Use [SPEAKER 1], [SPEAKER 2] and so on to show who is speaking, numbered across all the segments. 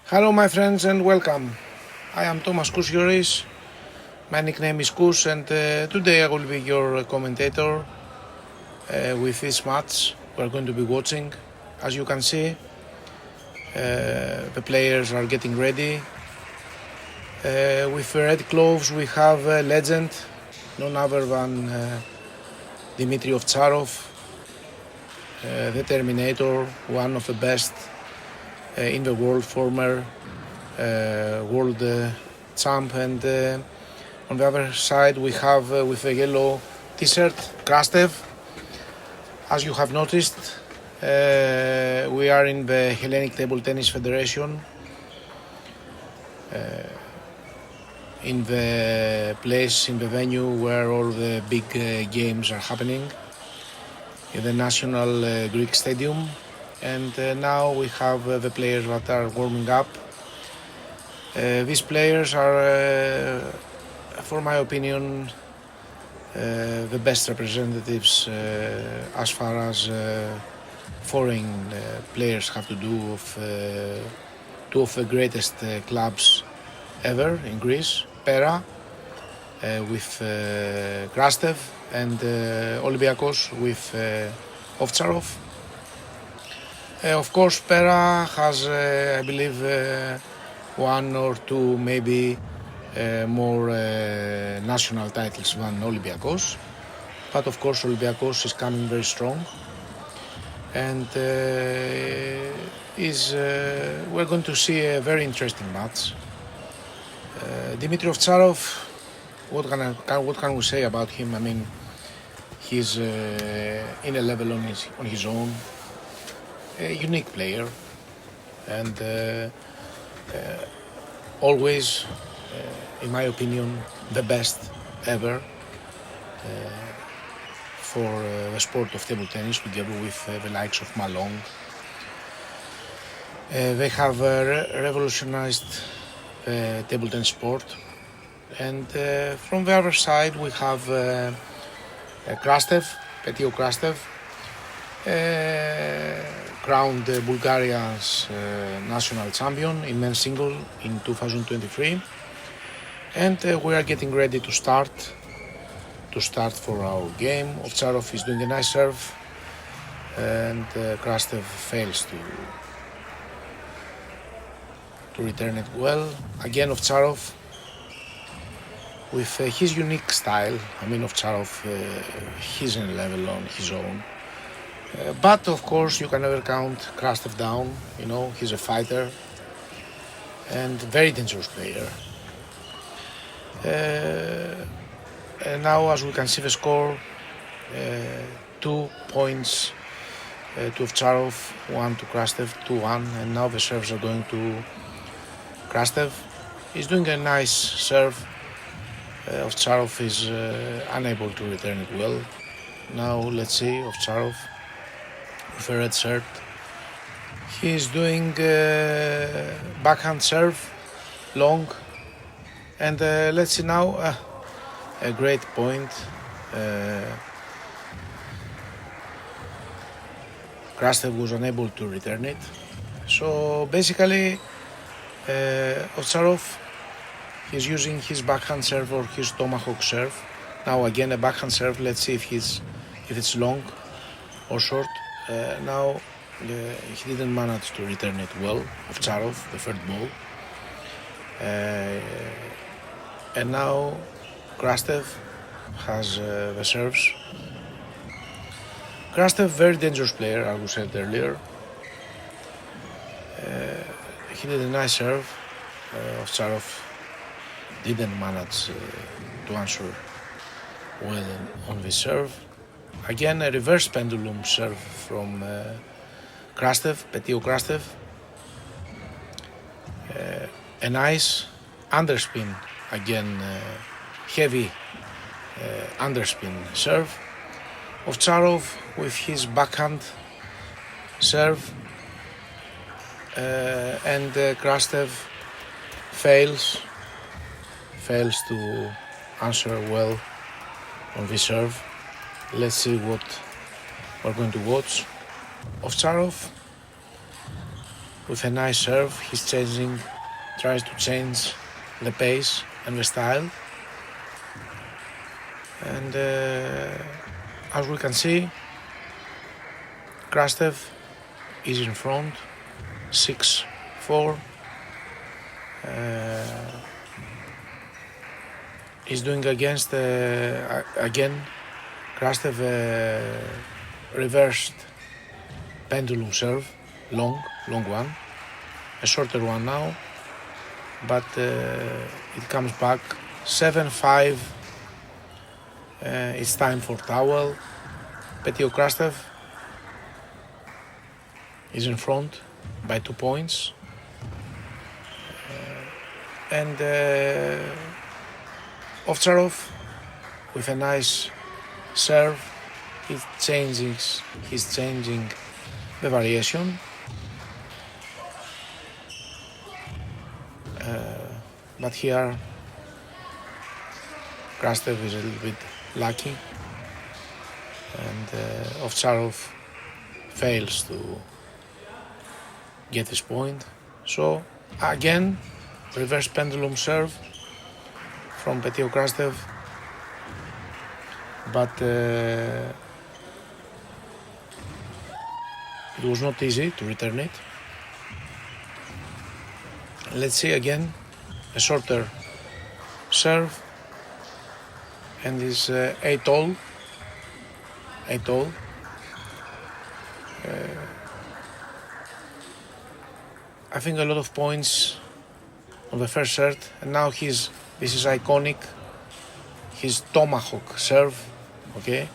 [SPEAKER 1] Hello, my friends, and welcome. I am Thomas Kousioris. My nickname is Kous, and today I will be your commentator with this match we're going to be watching. As you can see, the players are getting ready. With the red gloves, we have a legend, none other than Dmitry Ovtcharov, the Terminator, one of the best in the world, former world champ, and on the other side we have with a yellow t-shirt Krastev. As you have noticed, we are in the Hellenic Table Tennis Federation, in the place, in the venue where all the big games are happening, in the National Greek Stadium. And now we have the players that are warming up. These players are, for my opinion, the best representatives as far as foreign players have to do of two of the greatest clubs ever in Greece, Pera with Krastev, and Olympiacos with Ovtcharov. Of course, Pera has, I believe, one or two, maybe more national titles than Olympiacos. But of course, Olympiacos is coming very strong, and we're going to see a very interesting match. Dmitry Ovtcharov, what can we say about him? I mean, he's in a level on his own. A unique player, and always, in my opinion, the best ever for the sport of table tennis, together with the likes of Malone. They have revolutionized the table tennis sport, and from the other side we have Krastev, Krastev, crowned Bulgaria's national champion in men's single in 2023, and we are getting ready to start for our game. Ovtcharov is doing a nice serve, and Krastev fails to return it well. Again, Ovtcharov with his unique style. I mean, Ovtcharov, he's in a level on his own. But of course, you can never count Krastev down. You know, he's a fighter and very dangerous player. And now, as we can see the score, 2 points to Ovtcharov, 1 to Krastev, 2-1. And now the serves are going to Krastev. He's doing a nice serve. Ovtcharov is unable to return it well. Now let's see Ovtcharov with a red shirt. He is doing backhand serve, long, and let's see now a great point. Krastev was unable to return it. So basically, Ovtcharov is using his backhand serve or his tomahawk serve. Now again a backhand serve. Let's see if it's long or short. Now he didn't manage to return it well, Ovtcharov, the third ball. And now Krastev has the serves. Krastev, very dangerous player, as we said earlier. He did a nice serve. Ovtcharov didn't manage to answer well on the serve. Again, a reverse pendulum serve from Krastev, Krastev. A nice underspin, again heavy underspin serve. Ovtcharov with his backhand serve, and Krastev fails to answer well on this serve. Let's see what we're going to watch. Ovtcharov with a nice serve. He's tries to change the pace and the style. And as we can see, Krastev is in front, 6-4. He's doing against again Krastev reversed pendulum serve, long one, a shorter one now, but it comes back 7-5. It's time for towel. Petio Krastev is in front by 2 points. And Ovtcharov with a nice serve. He's changing the variation. But here Krastev is a little bit lucky, and Ovtcharov fails to get his point. So again, reverse pendulum serve from Petio Krastev, but it was not easy to return it. Let's see again a shorter serve, and is 8-all. I think a lot of points on the first set, and now this is iconic, his tomahawk serve, okay?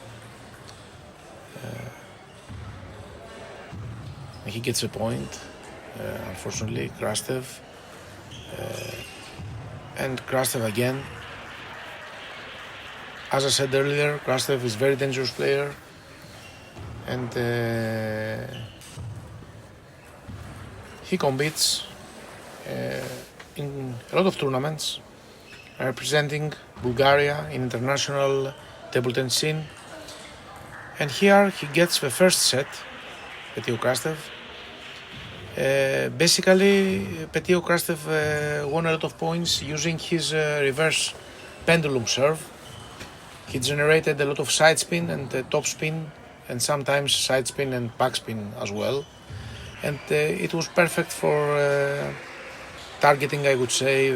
[SPEAKER 1] He gets a point, unfortunately, Krastev. And Krastev again. As I said earlier, Krastev is a very dangerous player, and he competes in a lot of tournaments, representing Bulgaria in international table tennis scene. And here he gets the first set, Petio Krastev. Basically, Petio Krastev won a lot of points using his reverse pendulum serve. He generated a lot of side spin and top spin, and sometimes side spin and back spin as well. And it was perfect for targeting, I would say,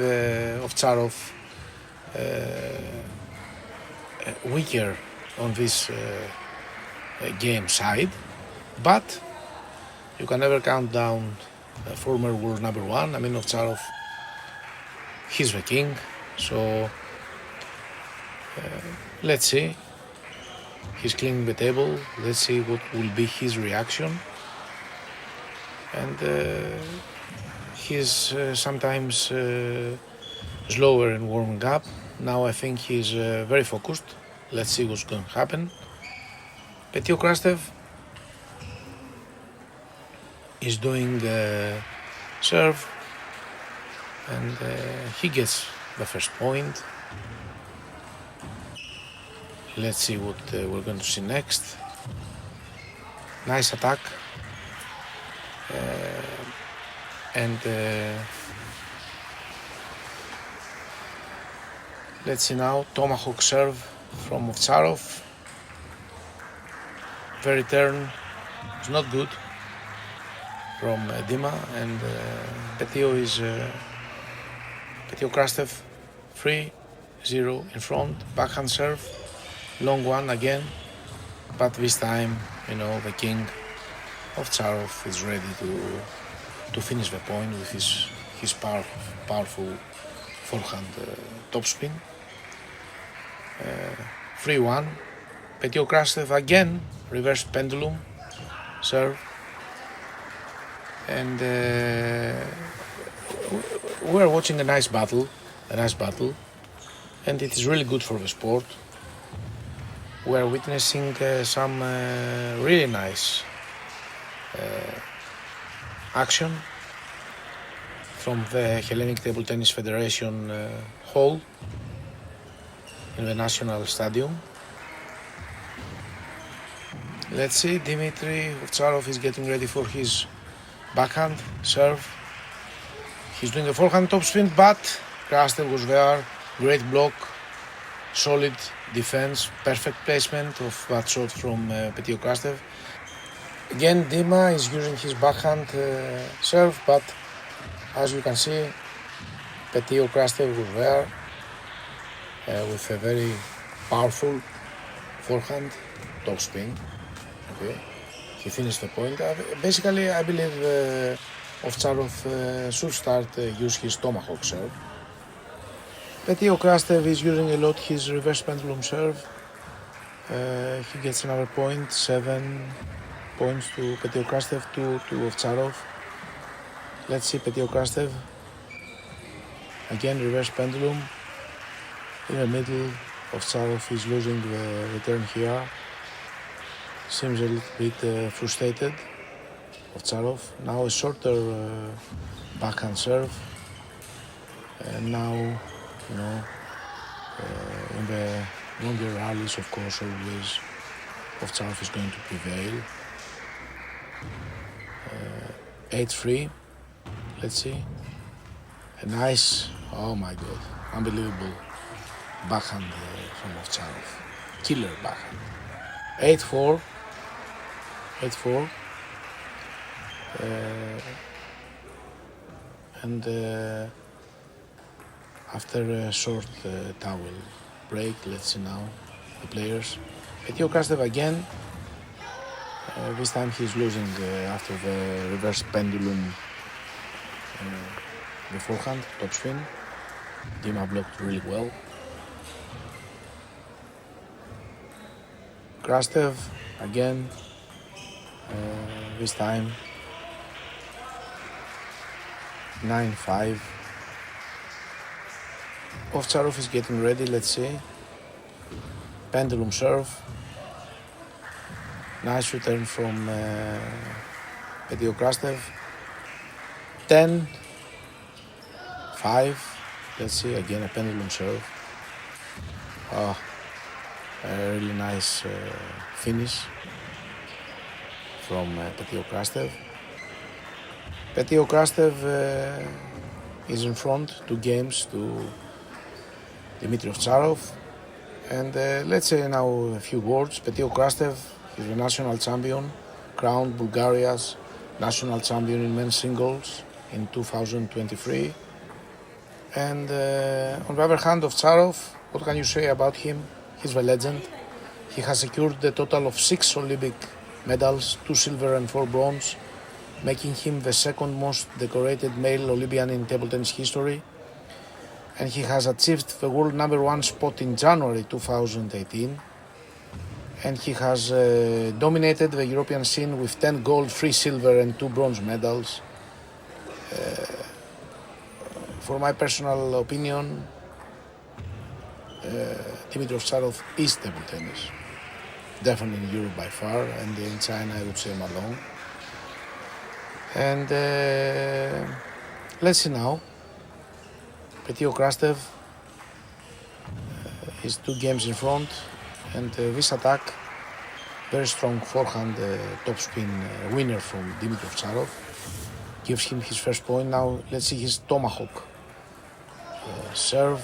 [SPEAKER 1] Ovtcharov, weaker on this game side. But you can never count down former world number one. I mean, Ovtcharov, he's the king. So let's see. He's cleaning the table. Let's see what will be his reaction. And he's sometimes slower in warming up. Now I think he's very focused. Let's see what's going to happen. Petio Krastev is doing serve, and he gets the first point. Let's see what we're going to see next. Nice attack. And let's see now, tomahawk serve from Ovtcharov. The return is not good from Dima, and Petio Krastev 3-0 in front. Backhand serve, long one again, but this time, the king Ovtcharov is ready to finish the point with his powerful forehand topspin. 3-1. Petio Krastev again, reverse pendulum serve. And we are watching a nice battle, and it is really good for the sport. We are witnessing some really nice action from the Hellenic Table Tennis Federation hall in the National Stadium. Let's see, Dmitry Ovtcharov is getting ready for his backhand, serve. He's doing a forehand topspin, but Krastev was there. Great block, solid defense, perfect placement of that shot from Petit Krastev. Again, Dima is using his backhand serve, but as you can see, Petit Krastev was there with a very powerful forehand topspin. Okay, he finished the point. Basically, I believe Ovtcharov should start use his tomahawk serve. Petit Krastev is using a lot his reverse pendulum serve. He gets another point, 7 points to Petit Krastev, 2 to Ovtcharov. Let's see Petit Krastev. Again, reverse pendulum. In the middle, Ovtcharov is losing the return here. Seems a little bit frustrated. Ovtcharov. Now a shorter backhand serve. And now, in the longer rallies, of course, always Ovtcharov is going to prevail. 8-3. Let's see. A nice, oh my god, unbelievable backhand from Ovtcharov. Killer backhand. 8-4. 8-4. And after a short towel break, let's see now the players. Petit Krastev again. This time he's losing after the reverse pendulum, the forehand topspin. Dima blocked really well. Krastev again. This time 9-5. Ovtcharov is getting ready, let's see. Pendulum serve. Nice return from Petit Krastev. 10-5. Let's see, again a pendulum serve. Oh, a really nice finish from Petit Krastev. Petit Krastev is in front 2 games to Dmitry Ovtcharov. And let's say now a few words. Petit Krastev is the national champion, crowned Bulgaria's national champion in men's singles in 2023. And on the other hand, Ovtcharov, what can you say about him? He's the legend. He has secured a total of 6 Olympic medals, 2 silver and 4 bronze, making him the second most decorated male Olympian in table tennis history. And he has achieved the world #1 spot in January 2018. And he has dominated the European scene with 10 gold, 3 silver and 2 bronze medals. For my personal opinion, Dmitry Ovtcharov is table tennis. Definitely in Europe by far, and in China I would say Malone. And let's see now. Petit Krastev is 2 games in front, and this attack, very strong forehand topspin winner from Dmitry Ovtcharov, gives him his first point. Now let's see his tomahawk serve,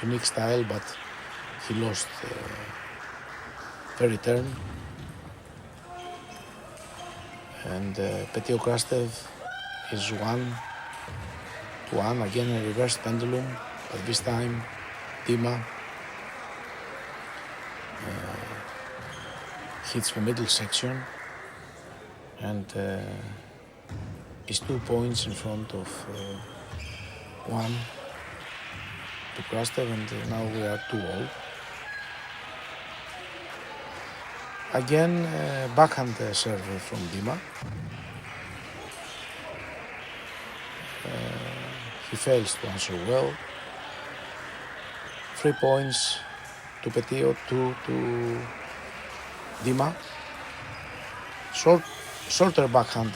[SPEAKER 1] unique style, but he lost the return. And Petit Krastev is 1-1, again a reverse pendulum, but this time Dima hits the middle section and is 2 points in front of 1 to Krastev, and now we are 2-all. Again, backhand serve from Dima. He fails to answer well. 3 points to Petit, 2 to Dima. Shorter backhand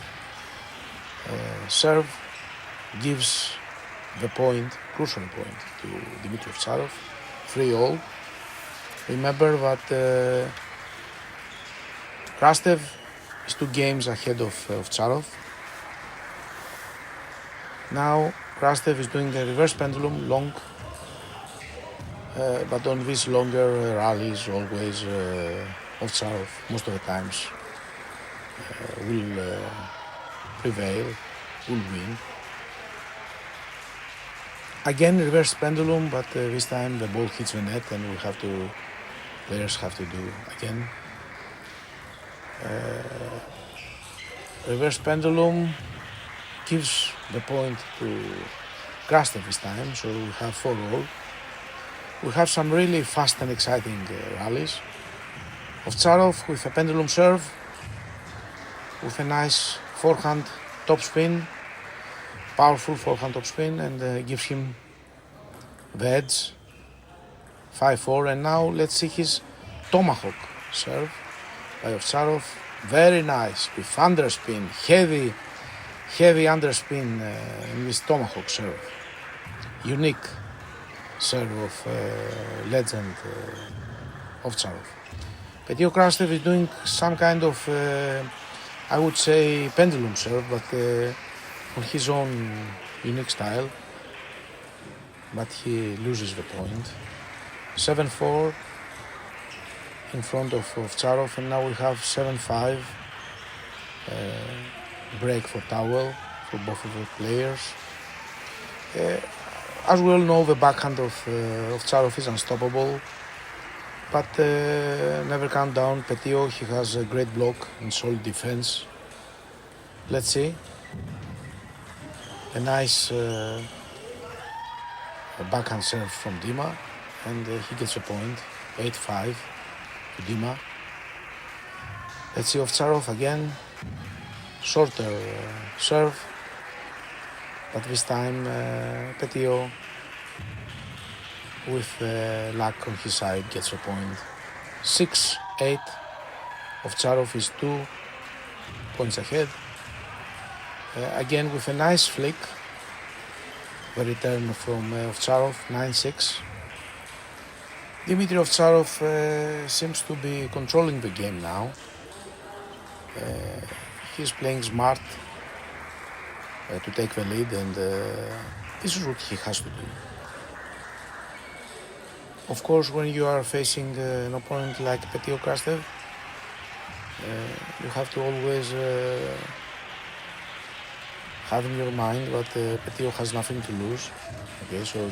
[SPEAKER 1] serve gives the point, crucial point, to Dmitry Ovtcharov. 3-all. Remember that Krastev is 2 games ahead of Ovtcharov. Now Krastev is doing a reverse pendulum, long, but on these longer rallies always Ovtcharov most of the times will prevail, will win. Again reverse pendulum, but this time the ball hits the net and players have to do again. Reverse pendulum gives the point to Krastev this time, so we have 4-all. We have some really fast and exciting rallies. Ovtcharov with a pendulum serve, with a nice forehand topspin, powerful forehand topspin, and gives him the edge, 5-4. And now let's see his tomahawk serve by Ovtcharov. Very nice, with underspin, heavy underspin in this tomahawk serve. Unique serve of legend Ovtcharov. Petit Krastev is doing some kind of, I would say, pendulum serve, but on his own unique style. But he loses the point. 7-4 in front of Ovtcharov, and now we have 7-5 break for towel for both of the players. As we all know, the backhand of Ovtcharov is unstoppable, but never count down Petit. He has a great block and solid defense. Let's see. A nice backhand serve from Dima, and he gets a point. 8-5 to Dima. Let's see Ovtcharov again. Shorter serve, but this time Petit, with luck on his side, gets a point. 6-8. Ovtcharov is 2 points ahead. Again with a nice flick, the return from Ovtcharov, 9-6. Dmitry Ovtcharov seems to be controlling the game now. He's playing smart to take the lead, and this is what he has to do. Of course, when you are facing an opponent like Petit Krastev, you have to always have in your mind that Petit has nothing to lose. Okay, so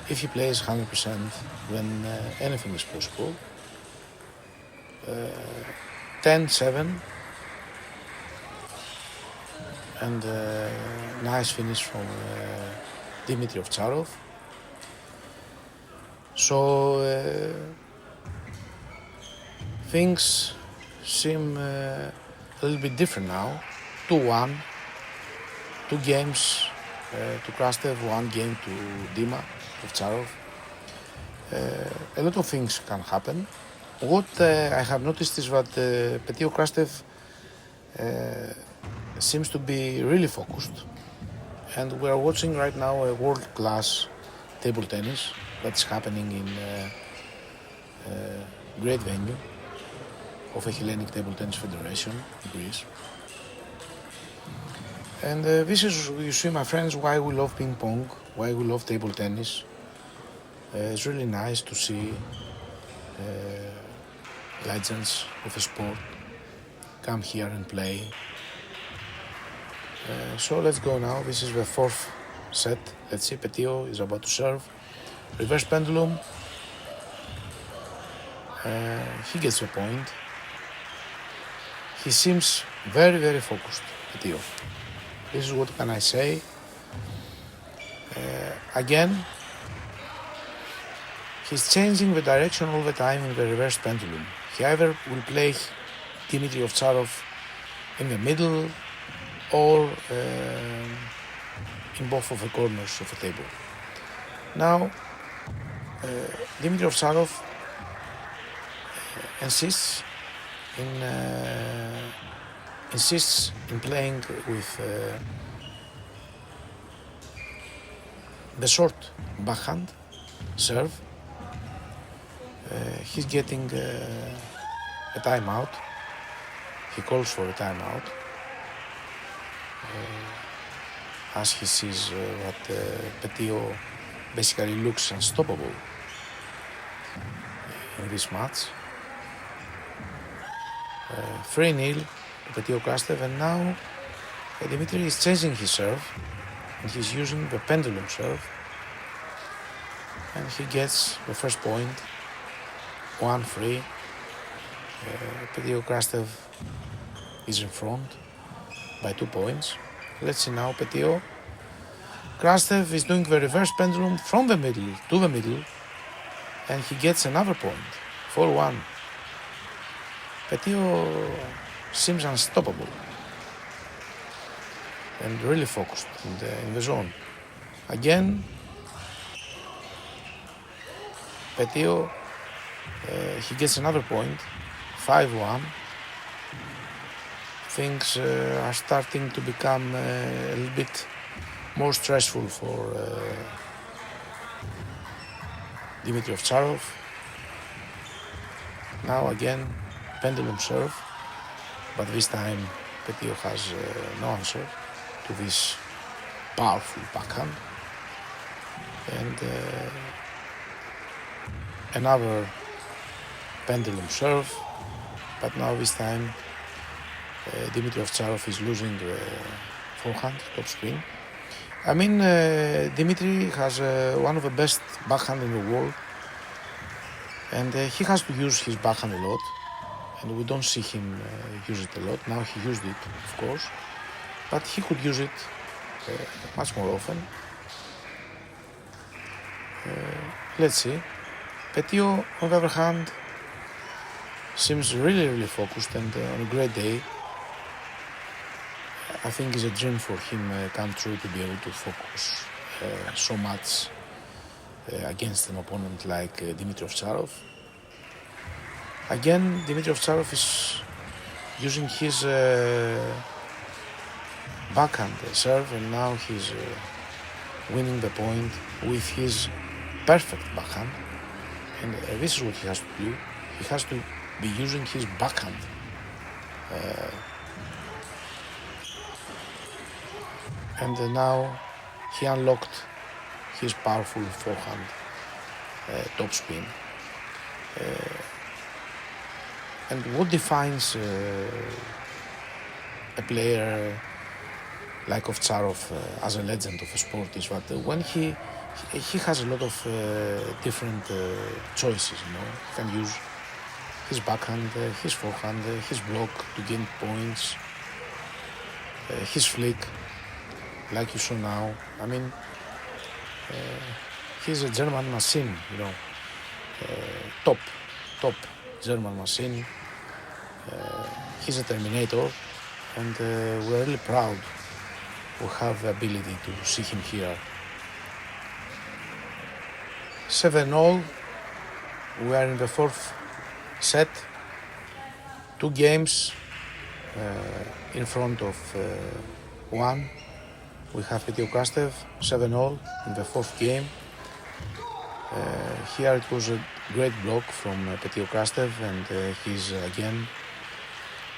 [SPEAKER 1] if he plays 100%, then anything is possible. 10-7. And nice finish from Dmitry Ovtcharov. So things seem a little bit different now. 2-1, 2 games to Krastev, 1 game to Dima Ovtcharov. A lot of things can happen. What I have noticed is that Petit Krastev seems to be really focused, and we are watching right now a world-class table tennis that's happening in a great venue of the Hellenic Table Tennis Federation in Greece. And this is, you see, my friends, why we love ping pong, why we love table tennis. It's really nice to see legends of the sport come here and play. So let's go now. This is the 4th set. Let's see, Petit is about to serve. Reverse pendulum. He gets a point. He seems very, very focused, Petit. This is what can I say. Again, he's changing the direction all the time in the reverse pendulum. He either will play Dmitry Ovtcharov in the middle or in both of the corners of the table. Now, Dmitry Ovtcharov insists in playing with the short backhand serve. He's getting a timeout. He calls for a timeout. as he sees that Petio basically looks unstoppable in this match. 3-0 to Petio Krastev, and now Dimitri is changing his serve and he's using the pendulum serve, and he gets the first point, 1-3. Petio Krastev is in front by 2 points. Let's see now. Petio Krastev is doing the reverse pendulum from the middle to the middle, and he gets another point, 4-1. Petio seems unstoppable and really focused in the zone. Again, Petio, he gets another point, 5-1. Things are starting to become a little bit more stressful for Dmitry Ovtcharov. Now again, pendulum serve, but this time Petio has no answer to this powerful backhand. And another pendulum serve, but now this time Dmitry Ovtcharov is losing the forehand, top spin. I mean, Dmitry has one of the best backhand in the world, and he has to use his backhand a lot, and we don't see him use it a lot. Now he used it, of course, but he could use it much more often. Let's see. Petio, on the other hand, seems really focused, and on a great day. I think it's a dream for him come true to be able to focus so much against an opponent like Dmitry Ovtcharov. Again, Dmitry Ovtcharov is using his backhand serve, and now he's winning the point with his perfect backhand. And this is what he has to do. He has to be using his backhand. And now he unlocked his powerful forehand top spin. And what defines a player like Ovtcharov as a legend of a sport is that when he has a lot of different choices, you know. He can use his backhand, his forehand, his block to gain points, his flick, like you saw now. I mean, he's a German machine, you know, top German machine. He's a Terminator, and we're really proud we have the ability to see him here. 7-0, we are in the fourth set, 2 games in front of 1. We have Petio Krastev, 7-0 in the fourth game. Here it was a great block from Petio Krastev, and he's again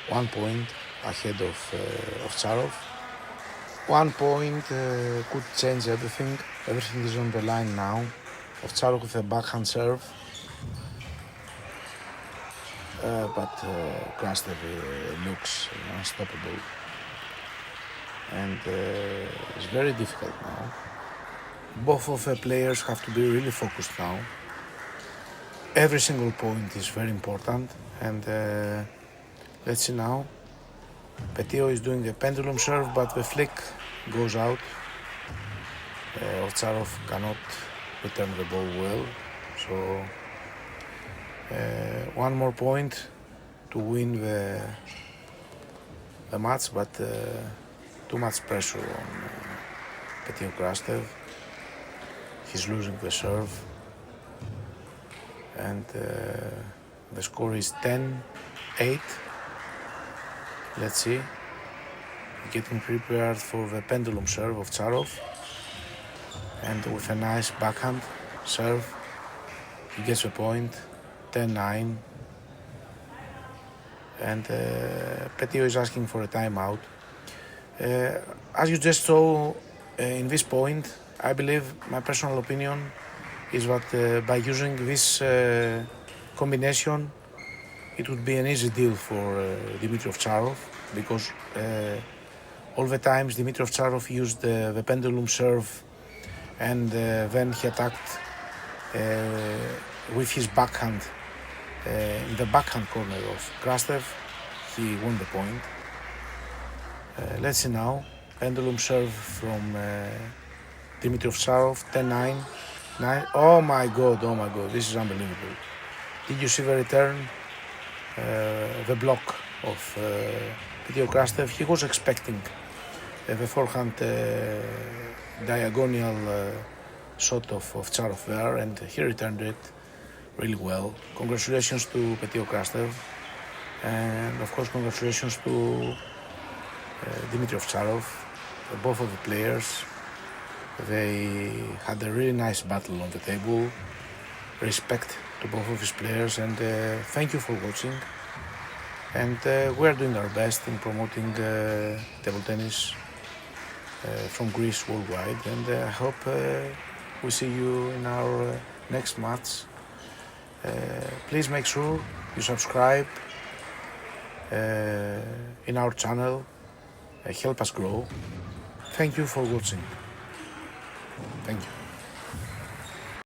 [SPEAKER 1] 1 point ahead of Ovtcharov. 1 point could change everything. Everything is on the line now. Ovtcharov with a backhand serve, but Krastev looks unstoppable, and it's very difficult now. Both of the players have to be really focused now. Every single point is very important, and let's see now. Petio is doing a pendulum serve, but the flick goes out. Ovtcharov cannot return the ball well, so 1 more point to win the match, but too much pressure on Petio Krastev. He's losing the serve, and the score is 10-8. Let's see. Getting prepared for the pendulum serve of Ovtcharov, and with a nice backhand serve, he gets a point, 10-9. And Petio is asking for a timeout. As you just saw, in this point, I believe, my personal opinion is that by using this combination, it would be an easy deal for Dmitry Ovtcharov, because all the times Dmitry Ovtcharov used the pendulum serve, and then he attacked with his backhand in the backhand corner of Krastev. He won the point. Let's see now. Pendulum serve from Dmitry Ovtcharov, 10-9. 9. Oh my god, this is unbelievable. Did you see the return? The block of Krastev? He was expecting the forehand diagonal shot of Ovtcharov there, and he returned it really well. Congratulations to Krastev, and of course congratulations to Dmitry Ovtcharov. Both of the players, they had a really nice battle on the table. Respect to both of his players, and thank you for watching. And we are doing our best in promoting table tennis from Greece worldwide, and I hope we see you in our next match. Please make sure you subscribe in our channel, help us grow. Thank you for watching. Thank you.